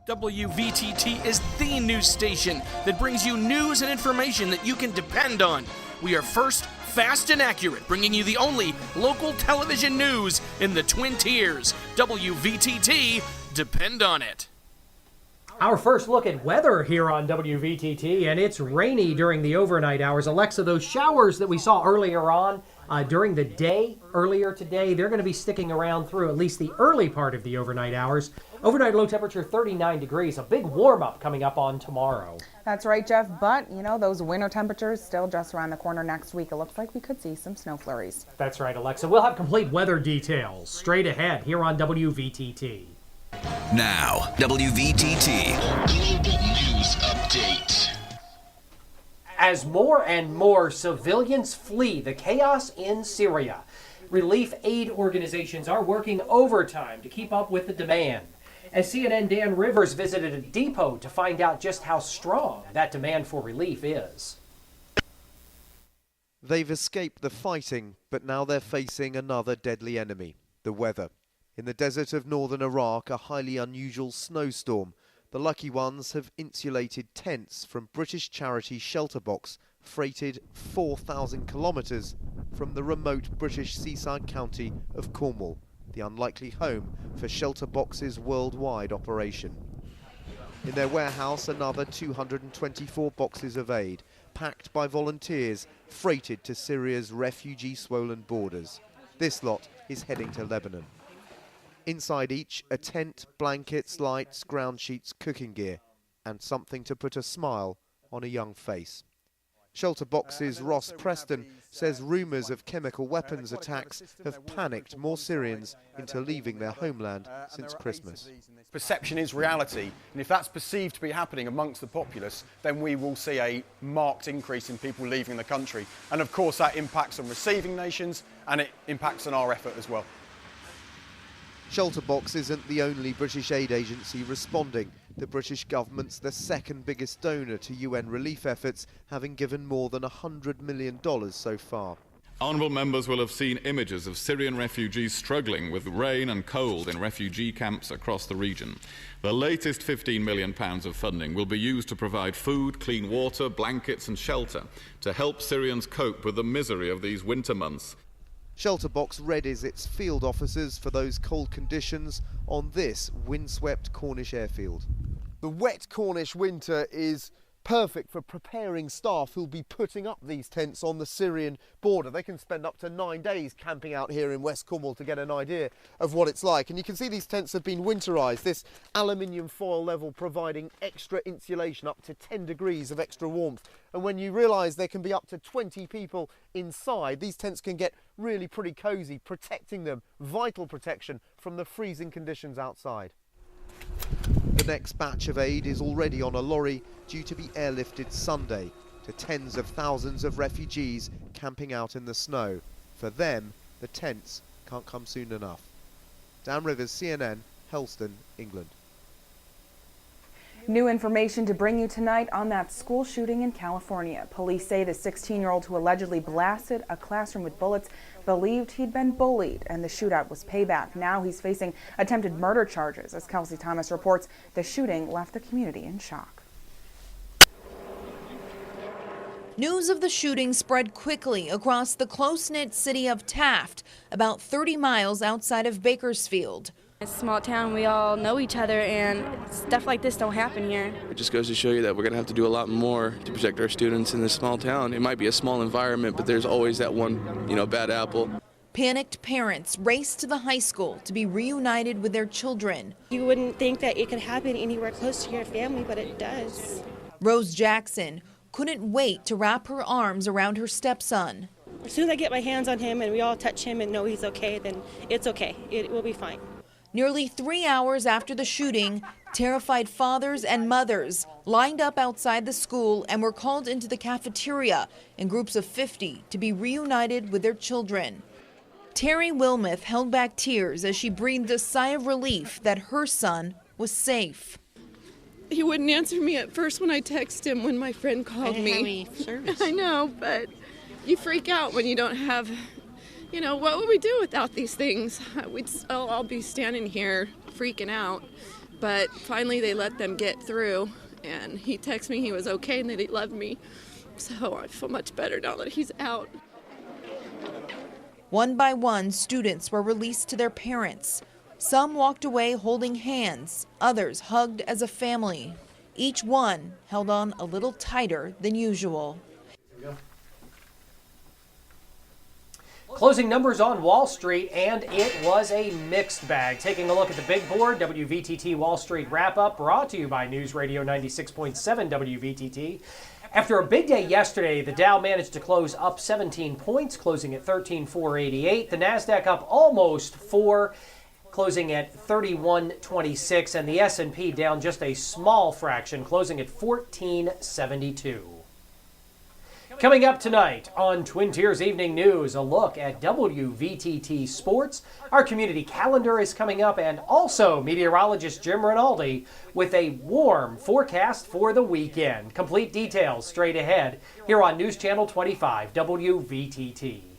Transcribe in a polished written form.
WVTT is the news station that brings you news and information that you can depend on. We are first, fast, and accurate, bringing you the only local television news in the Twin Tiers. WVTT, depend on it. Our first look at weather here on WVTT, and it's rainy during the overnight hours. Alexa, those showers that we saw earlier on during the day, earlier today, they're going to be sticking around through at least the early part of the overnight hours. Overnight low temperature 39 degrees, a big warm-up coming up on tomorrow. That's right, Jeff, but, those winter temperatures still just around the corner next week. It looks like we could see some snow flurries. That's right, Alexa. We'll have complete weather details straight ahead here on WVTT. Now, WVTT Global News Update. As more and more civilians flee the chaos in Syria, relief aid organizations are working overtime to keep up with the demand. As CNN Dan Rivers visited a depot to find out just how strong that demand for relief is. They've escaped the fighting, but now they're facing another deadly enemy, the weather. In the desert of northern Iraq, a highly unusual snowstorm. The lucky ones have insulated tents from British charity Shelterbox, freighted 4,000 kilometres from the remote British seaside county of Cornwall, the unlikely home for Shelterbox's worldwide operation. In their warehouse, another 224 boxes of aid, packed by volunteers, freighted to Syria's refugee-swollen borders. This lot is heading to Lebanon. Inside each, a tent, blankets, lights, ground sheets, cooking gear, and something to put a smile on a young face. Shelterbox's Ross Preston says rumours of chemical weapons attacks have panicked more Syrians into leaving their homeland since Christmas. Perception is reality, and if that's perceived to be happening amongst the populace, then we will see a marked increase in people leaving the country. And of course that impacts on receiving nations, and it impacts on our effort as well. Shelterbox isn't the only British aid agency responding. The British government's the second biggest donor to UN relief efforts, having given more than $100 million so far. Honourable members will have seen images of Syrian refugees struggling with rain and cold in refugee camps across the region. The latest £15 million of funding will be used to provide food, clean water, blankets and shelter to help Syrians cope with the misery of these winter months. Shelterbox readies its field officers for those cold conditions on this windswept Cornish airfield. The wet Cornish winter is perfect for preparing staff who'll be putting up these tents on the Syrian border. They can spend up to 9 days camping out here in West Cornwall to get an idea of what it's like. And you can see these tents have been winterised, this aluminium foil level providing extra insulation, up to 10 degrees of extra warmth. And when you realise there can be up to 20 people inside, these tents can get really pretty cosy, protecting them, vital protection from the freezing conditions outside. The next batch of aid is already on a lorry, due to be airlifted Sunday to tens of thousands of refugees camping out in the snow. For them, the tents can't come soon enough. Dan Rivers, CNN, Helston, England. New information to bring you tonight on that school shooting in California. Police say the 16-year-old who allegedly blasted a classroom with bullets believed he'd been bullied, and the shootout was payback. Now he's facing attempted murder charges. As Kelsey Thomas reports, the shooting left the community in shock. News of the shooting spread quickly across the close-knit city of Taft, about 30 miles outside of Bakersfield. It's a small town, we all know each other, and stuff like this don't happen here. It just goes to show you that we're going to have to do a lot more to protect our students in this small town. It might be a small environment, but there's always that one, bad apple. Panicked parents raced to the high school to be reunited with their children. You wouldn't think that it could happen anywhere close to your family, but it does. Rose Jackson couldn't wait to wrap her arms around her stepson. As soon as I get my hands on him and we all touch him and know he's okay, then it's okay. It will be fine. Nearly 3 hours after the shooting, terrified fathers and mothers lined up outside the school and were called into the cafeteria in groups of 50 to be reunited with their children. Terry Wilmoth held back tears as she breathed a sigh of relief that her son was safe. He wouldn't answer me at first when I texted him when my friend called me. I know, but you freak out when you don't have... what would we do without these things? We'd all be standing here freaking out. but finally they let them get through, and he texted me he was okay and that he loved me. So I feel much better now that he's out. One by one, students were released to their parents. Some walked away holding hands, others hugged as a family. Each one held on a little tighter than usual. Closing numbers on Wall Street, and it was a mixed bag. Taking a look at the big board, WVTT Wall Street Wrap-Up, brought to you by News Radio 96.7 WVTT. After a big day yesterday, the Dow managed to close up 17 points, closing at 13,488. The NASDAQ up almost 4, closing at 3126, and the S&P down just a small fraction, closing at 1472. Coming up tonight on Twin Tiers Evening News, a look at WVTT Sports. Our community calendar is coming up, and also meteorologist Jim Rinaldi with a warm forecast for the weekend. Complete details straight ahead here on News Channel 25 WVTT.